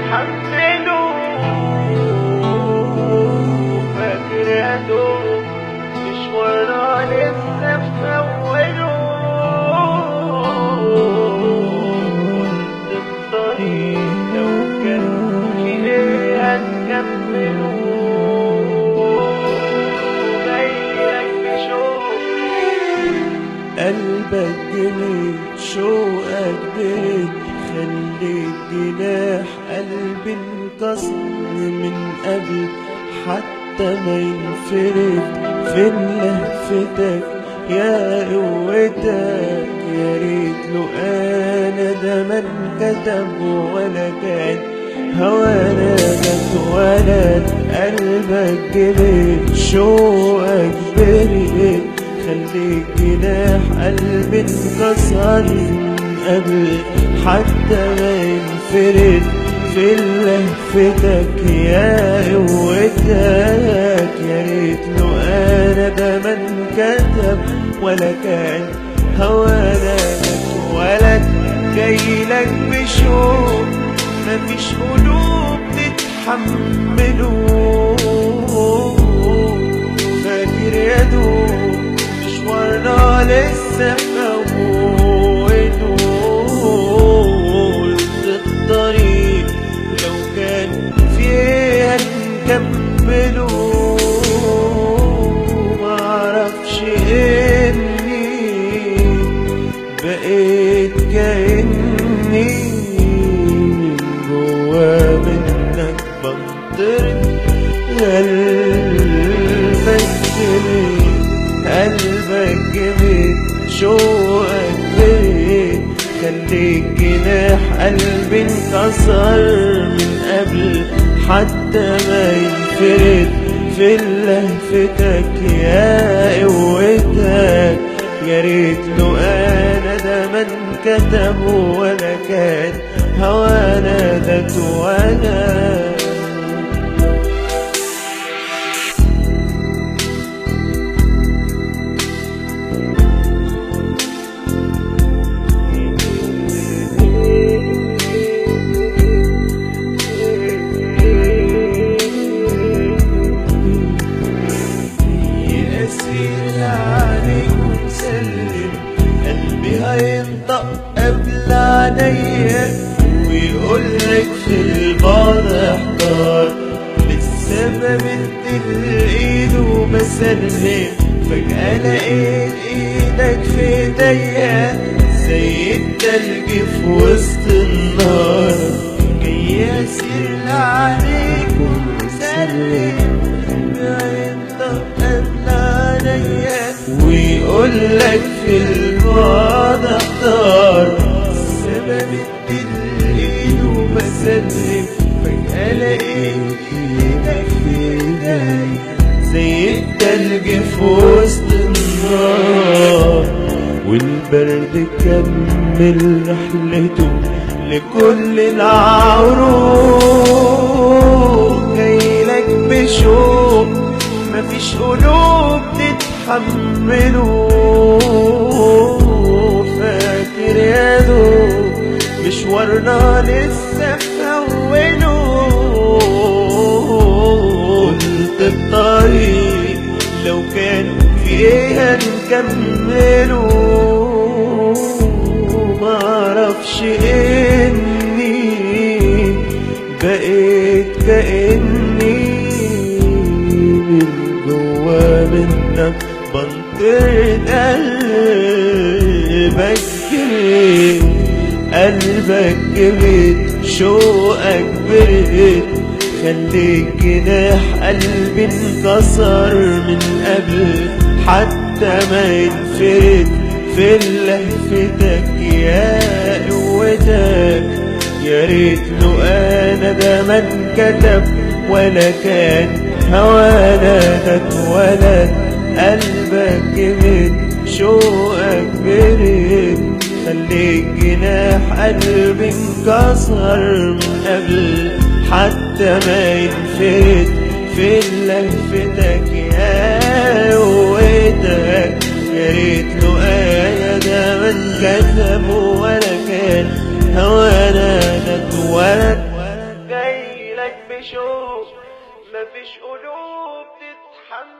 تحمله. فاكر يا دوب مشوارنا لسه في أوله. كنت في طريق لو كان في إيه هنكمله. جايلك بشوق قلبك جميل شوقك بيت، خليك جناح قلبي انكسر من قبل حتى ما ينفرد. فين لهفتك يا قوتك، يا ريت لو انا ده ما انكتب ولا كان هوانا ده اتولد. قلبك جميل شوقك بريت، خليك جناح قلبي انكسر قبل حتى ما ينفرد. في لهفتك يا قوتك، يا ريت لو انا ده ما انكتب ولا كان هوانا اتولد. جايلك بشوق مفيش قلوب تتحمله. فاكر يا دوب مشوارنا لسه في أوله. قلت الطريق لو كان فيها نكمله. معرفش إني بقيت كأني من جوا منك بنطرد. قلبك جميل شوقك بريد، خليك جناح قلبي انكسر من قبل حتى ما ينفرد. في لهفتك يا قوتك، يا ريت لو انا ده ما انكتب ولا كان هوانا ده اتولد. قلبي هينطق قبل عينيا ويقولك في البعد احتار. لسه بمد الايد وبسلم، فجأة لقيت ايدك في ايديا زي التلج في وسط النار. جاي اسير عليك ومسلم، هينطق قبل عينيا ويقولك في البعد اختار. سبب الايد وبسلم، فجأة لقيت ايدك في ايديا زي التلج في وسط النار. والبرد كمل رحلته لكل العروق. جايلك بشوق مفيش قلوب تتحمله. فاكر يا دوب مشوارنا لسه في أوله. قلت الطريق لو كان فيها نكمله. معرفش إني بقيت كأني من جوا منك بنطرد. قلبك جريت شوقك برد، خليك جناح قلبي انكسر من قبل حتى ما ينفرد. في لهفتك يا قوتك، يا ريت لو انا ده ما انكتب ولا كان هوانا ده اتولد. قلبك جمد شوقك برد، خليك جناح قلبي انكسر من قبل حتى ما ينفرد. في لهفتك يا قوتك، يا ريت لو انا ده ما انكتب ولا كان هوانا ده اتولد. بشوق، مفيش قلوب تتحمل